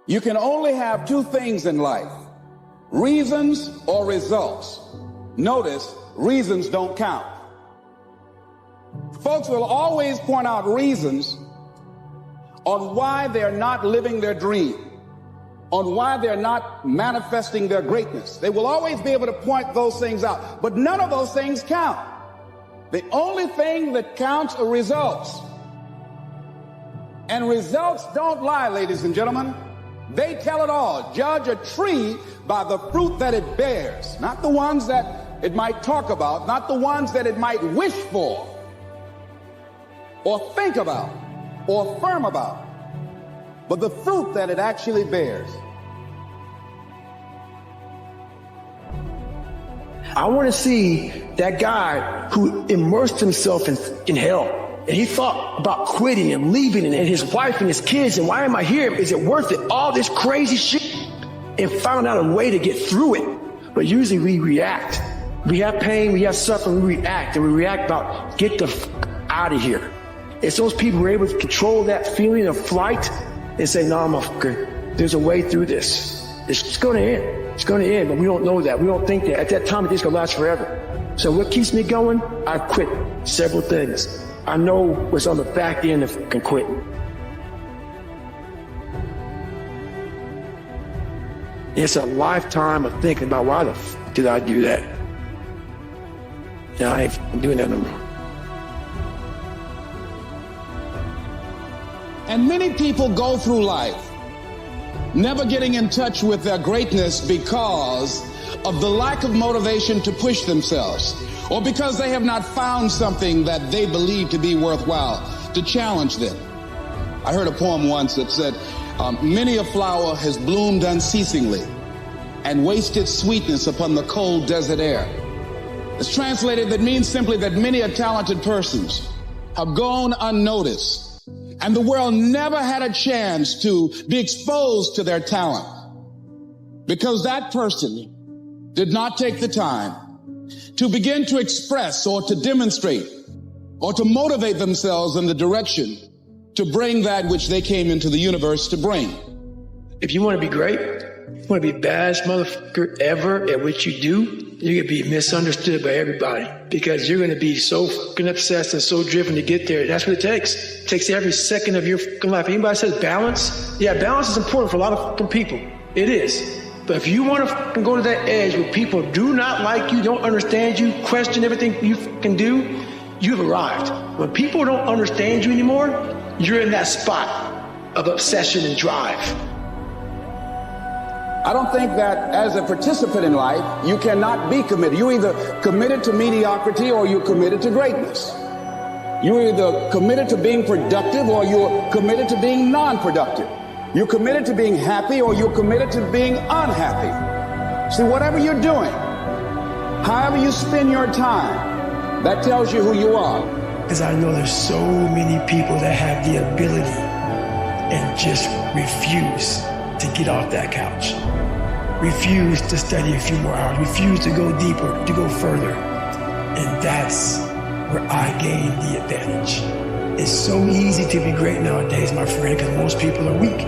You can only have two things in life: reasons or results. Notice, reasons don't count. Folks will always point out reasons on why they're not living their dream, on why they're not manifesting their greatness. They will always be able to point those things out, but none of those things count. The only thing that counts are results. And results don't lie, ladies and gentlemen. They tell it all. Judge a tree by the fruit that it bears, not the ones that it might talk about, not the ones that it might wish for, or think about, or affirm about, but the fruit that it actually bears. I want to see that guy who immersed himself in hell, and he thought about quitting and leaving, and his wife and his kids, and why am I here? Is it worth it? All this crazy shit, and found out a way to get through it. But usually we react. We have pain, we have suffering, we react, and we react about get the out of here. It's those people who are able to control that feeling of flight and say, no, motherfucker, there's a way through this. It's going to end. It's going to end, but we don't know that. We don't think that. At that time, it's going to last forever. So what keeps me going? I quit several things. I know what's on the back end of quitting. It's a lifetime of thinking about why the did I do that? Yeah, I ain't doing that no more. And many people go through life never getting in touch with their greatness because of the lack of motivation to push themselves, or because they have not found something that they believe to be worthwhile to challenge them. I heard a poem once that said, many a flower has bloomed unceasingly and wasted sweetness upon the cold desert air. It's translated, that means simply that many a talented persons have gone unnoticed, and the world never had a chance to be exposed to their talent because that person did not take the time to begin to express or to demonstrate or to motivate themselves in the direction to bring that which they came into the universe to bring. If you want to be great, you want to be the baddest motherfucker ever at what you do, you're going to be misunderstood by everybody because you're going to be so fucking obsessed and so driven to get there. That's what it takes. It takes every second of your fucking life. Anybody says balance? Yeah, balance is important for a lot of fucking people. It is. But if you want to fucking go to that edge where people do not like you, don't understand you, question everything you fucking do, you've arrived. When people don't understand you anymore, you're in that spot of obsession and drive. I don't think that as a participant in life, you cannot be committed. You're either committed to mediocrity or you're committed to greatness. You're either committed to being productive or you're committed to being non-productive. You're committed to being happy or you're committed to being unhappy. See, whatever you're doing, however you spend your time, that tells you who you are. Because I know there's so many people that have the ability and just refuse to get off that couch. Refuse to study a few more hours. Refuse to go deeper, to go further. And that's where I gain the advantage. It's so easy to be great nowadays, my friend, because most people are weak.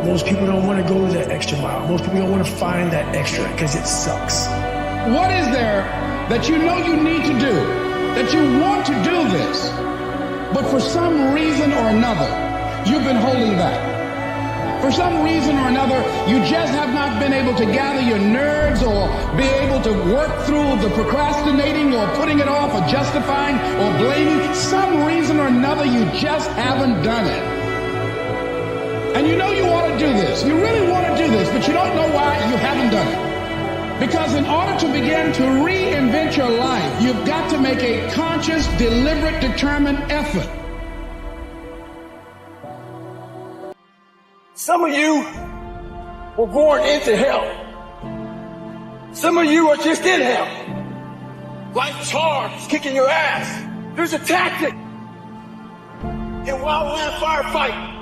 Most people don't want to go that extra mile. Most people don't want to find that extra because it sucks. What is there that you know you need to do, that you want to do this, but for some reason or another, you've been holding back? For some reason or another, you just have not been able to gather your nerves or be able to work through the procrastinating or putting it off or justifying or blaming. Some reason or another, you just haven't done it. And you know you ought to do this. You really want to do this, but you don't know why you haven't done it. Because in order to begin to reinvent your life, you've got to make a conscious, deliberate, determined effort. Some of you were born into hell. Some of you are just in hell. Life's hard, it's kicking your ass. There's a tactic in wildland firefight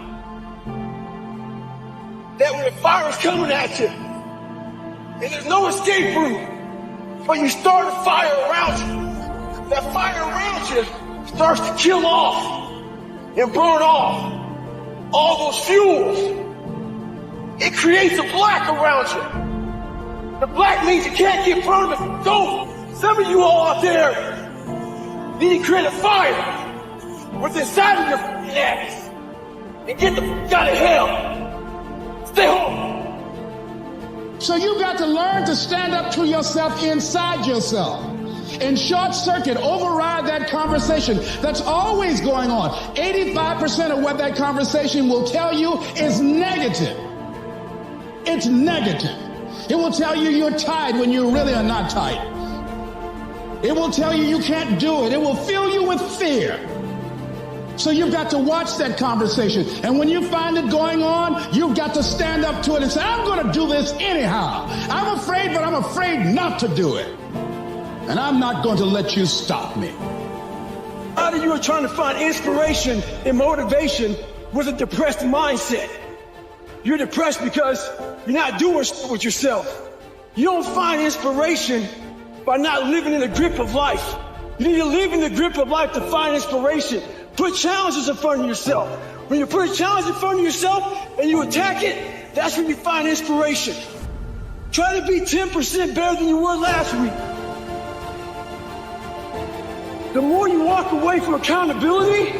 that when the fire is coming at you and there's no escape route, but you start a fire around you, that fire around you starts to kill off and burn off all those fuels creates a black around you. The black means you can't get in front of it. So, some of you all out there need to create a fire what's inside of your ass and get the f*** out of hell. Stay home. So you got to learn to stand up to yourself inside yourself. And short circuit, override that conversation that's always going on. 85% of what that conversation will tell you is negative. It's negative. It will tell you you're tired when you really are not tired. It will tell you you can't do it. It will fill you with fear. So you've got to watch that conversation. And when you find it going on, you've got to stand up to it and say, I'm going to do this anyhow. I'm afraid, but I'm afraid not to do it. And I'm not going to let you stop me. A lot of you are trying to find inspiration and motivation with a depressed mindset. You're depressed because you're not doing shit with yourself. You don't find inspiration by not living in the grip of life. You need to live in the grip of life to find inspiration. Put challenges in front of yourself. When you put a challenge in front of yourself and you attack it, that's when you find inspiration. Try to be 10% better than you were last week. The more you walk away from accountability,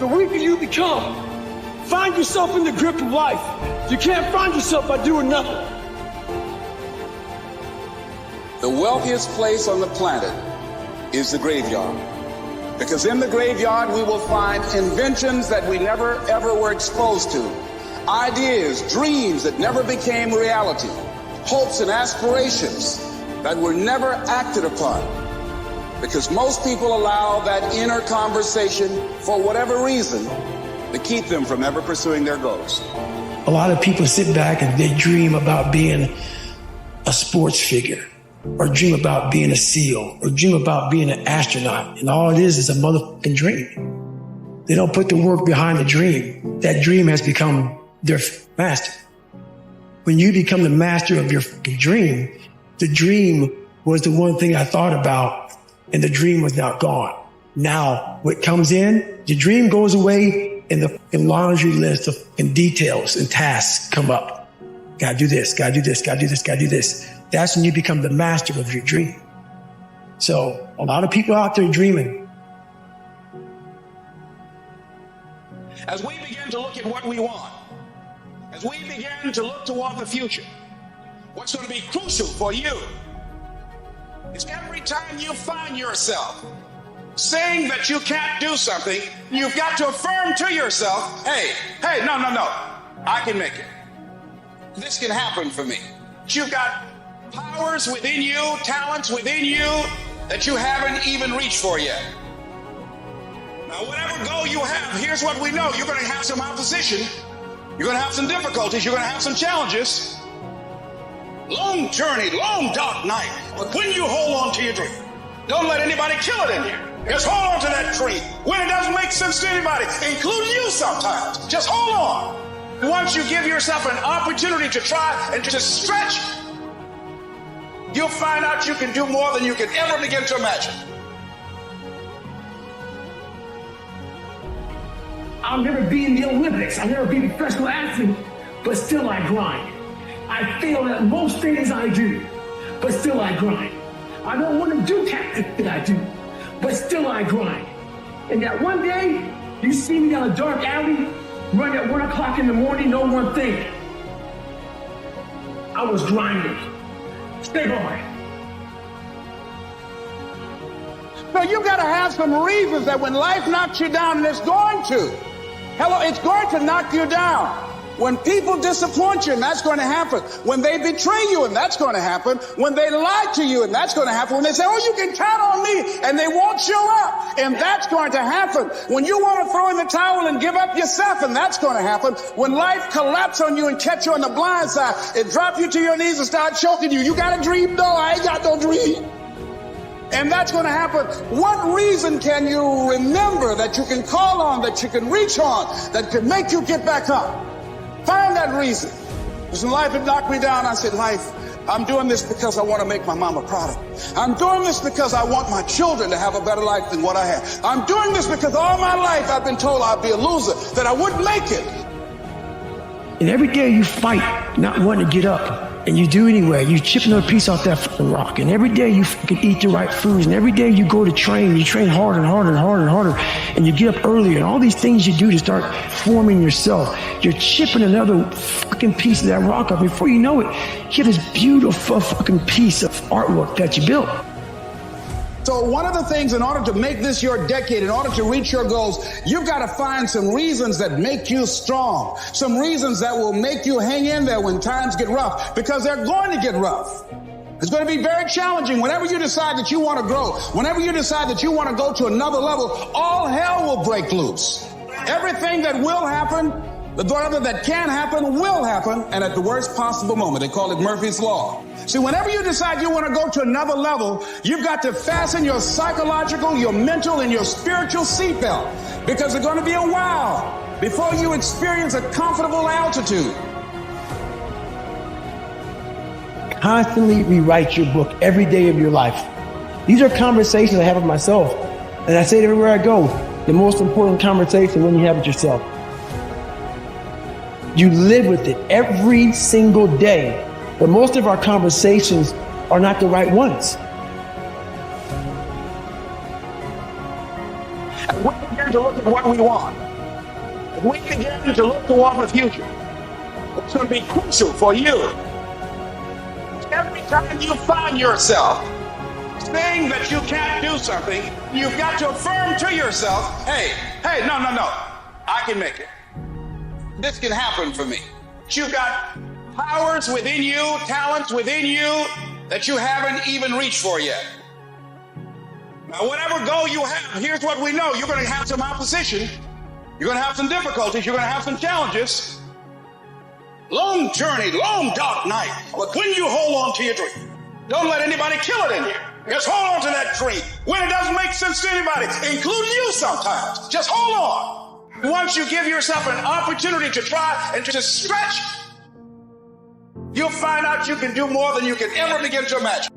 the weaker you become. Find yourself in the grip of life. You can't find yourself by doing nothing. The wealthiest place on the planet is the graveyard. Because in the graveyard, we will find inventions that we never, ever were exposed to. Ideas, dreams that never became reality. Hopes and aspirations that were never acted upon. Because most people allow that inner conversation, for whatever reason, to keep them from ever pursuing their goals. A lot of people sit back and they dream about being a sports figure, or dream about being a SEAL, or dream about being an astronaut. And all it is a motherfucking dream. They don't put the work behind the dream. That dream has become their master. When you become the master of your dream, the dream was the one thing I thought about, and the dream was now gone. Now, what comes in, the dream goes away, and the laundry list of details and tasks come up. Gotta do this, gotta do this, gotta do this, gotta do this. That's when you become the master of your dream. So, a lot of people out there dreaming. As we begin to look at what we want, as we begin to look toward the future, what's going to be crucial for you is every time you find yourself saying that you can't do something, you've got to affirm to yourself, hey, no, I can make it. This can happen for me. You've got powers within you, talents within you that you haven't even reached for yet. Now, whatever goal you have, here's what we know. You're going to have some opposition. You're going to have some difficulties. You're going to have some challenges. Long journey, long dark night. But when you hold on to your dream, don't let anybody kill it in you. Just hold on to that dream. When it doesn't make sense to anybody, including you sometimes, just hold on. Once you give yourself an opportunity to try and to stretch, you'll find out you can do more than you can ever begin to imagine. I'll never be in the Olympics. I'll never be a professional athlete, but still I grind. I fail at most things I do, but still I grind. I don't want to do tactics that I do, but still I grind. And that one day, you see me down a dark alley, run at 1 o'clock in the morning, no one thing. I was grinding. Stay hard. So you got to have some reasons that when life knocks you down, and it's going to. It's going to knock you down. When people disappoint you, and that's going to happen. When they betray you, and that's going to happen. When they lie to you, and that's going to happen. When they say, oh, you can count on me, and they won't show up, and that's going to happen. When you want to throw in the towel and give up yourself, and that's going to happen. When life collapses on you and catch you on the blind side, it drop you to your knees and start choking you. You got a dream? No, I ain't got no dream. And that's going to happen. What reason can you remember that you can call on, that you can reach on, that can make you get back up? Find that reason. Because when life had knocked me down, I said, life, I'm doing this because I want to make my mama proud of me. I'm doing this because I want my children to have a better life than what I have. I'm doing this because all my life I've been told I'd be a loser, that I wouldn't make it. And every day you fight not wanting to get up. And you do anyway. You chip another piece off that fucking rock. And every day you fucking eat the right foods. And every day you go to train. You train harder and harder and harder and harder. And you get up earlier. And all these things you do to start forming yourself. You're chipping another fucking piece of that rock up. Before you know it, you have this beautiful fucking piece of artwork that you built. So one of the things, in order to make this your decade, in order to reach your goals, you've got to find some reasons that make you strong, some reasons that will make you hang in there when times get rough, because they're going to get rough. It's going to be very challenging. Whenever you decide that you want to grow, whenever you decide that you want to go to another level, all hell will break loose. Everything that will happen, whatever that can happen, will happen, and at the worst possible moment. They call it Murphy's Law. See, whenever you decide you want to go to another level, you've got to fasten your psychological, your mental, and your spiritual seatbelt, because it's going to be a while before you experience a comfortable altitude. Constantly rewrite your book every day of your life. These are conversations I have with myself, and I say it everywhere I go. The most important conversation when you have with yourself. You live with it every single day. But most of our conversations are not the right ones. And we begin to look at what we want. And we begin to look toward the future. It's going to be crucial for you. Every time you find yourself saying that you can't do something, you've got to affirm to yourself, hey, no, I can make it. This can happen for me. You've got powers within you, talents within you that you haven't even reached for yet. Now, whatever goal you have, here's what we know. You're going to have some opposition. You're going to have some difficulties. You're going to have some challenges. Long journey, long dark night. But when you hold on to your dream, don't let anybody kill it in you. Just hold on to that dream. When it doesn't make sense to anybody, including you sometimes, just hold on. Once you give yourself an opportunity to try and to stretch, you'll find out you can do more than you can ever begin to imagine.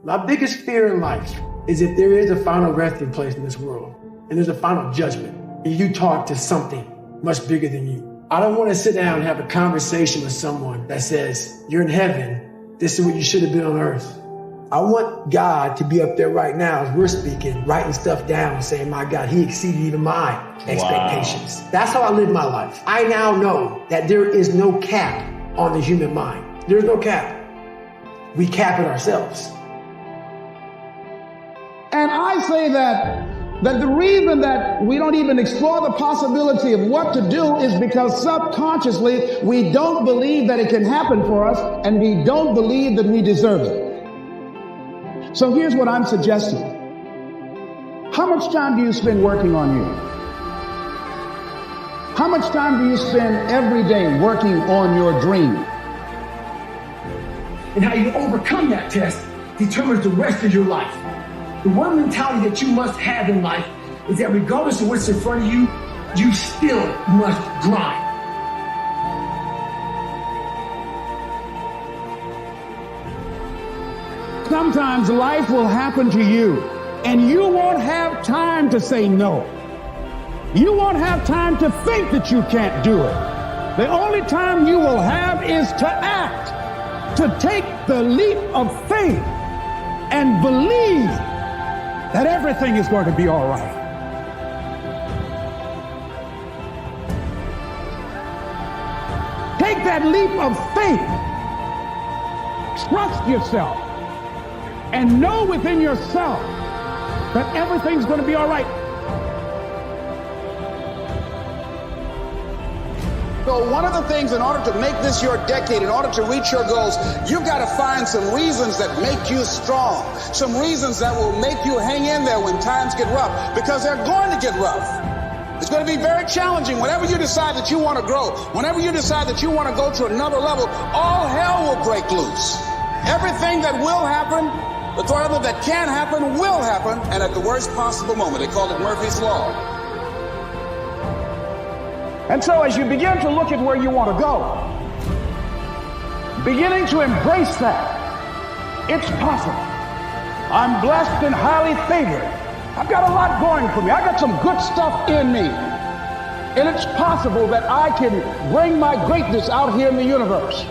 My biggest fear in life is if there is a final resting place in this world and there's a final judgment and you talk to something much bigger than you. I don't want to sit down and have a conversation with someone that says, you're in heaven, this is what you should have been on earth. I want God to be up there right now as we're speaking, writing stuff down and saying, my God, he exceeded even my expectations. Wow. That's how I live my life. I now know that there is no cap on the human mind. There's no cap. We cap it ourselves. And I say that the reason that we don't even explore the possibility of what to do is because subconsciously we don't believe that it can happen for us, and we don't believe that we deserve it. So here's what I'm suggesting. How much time do you spend working on you? How much time do you spend every day working on your dream? And how you overcome that test determines the rest of your life. The one mentality that you must have in life is that regardless of what's in front of you, you still must grind. Sometimes life will happen to you, and you won't have time to say no. You won't have time to think that you can't do it. The only time you will have is to act, to take the leap of faith and believe that everything is going to be all right. Take that leap of faith. Trust yourself. And know within yourself that everything's going to be all right. So one of the things, in order to make this your decade, in order to reach your goals, you've got to find some reasons that make you strong, some reasons that will make you hang in there when times get rough, because they're going to get rough. It's going to be very challenging. Whenever you decide that you want to grow, whenever you decide that you want to go to another level, all hell will break loose. Everything that will happen, whatever that can happen, will happen, and at the worst possible moment. They call it Murphy's Law. And so as you begin to look at where you want to go, beginning to embrace that, it's possible. I'm blessed and highly favored. I've got a lot going for me. I got some good stuff in me. And it's possible that I can bring my greatness out here in the universe.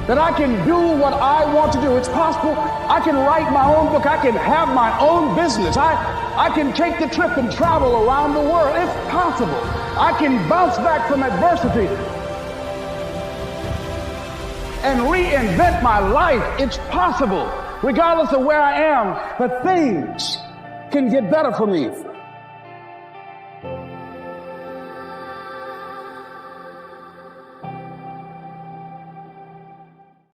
That I can do what I want to do. It's possible I can write my own book. I can have my own business. I can take the trip and travel around the world. It's possible. I can bounce back from adversity and reinvent my life. It's possible, regardless of where I am, but things can get better for me.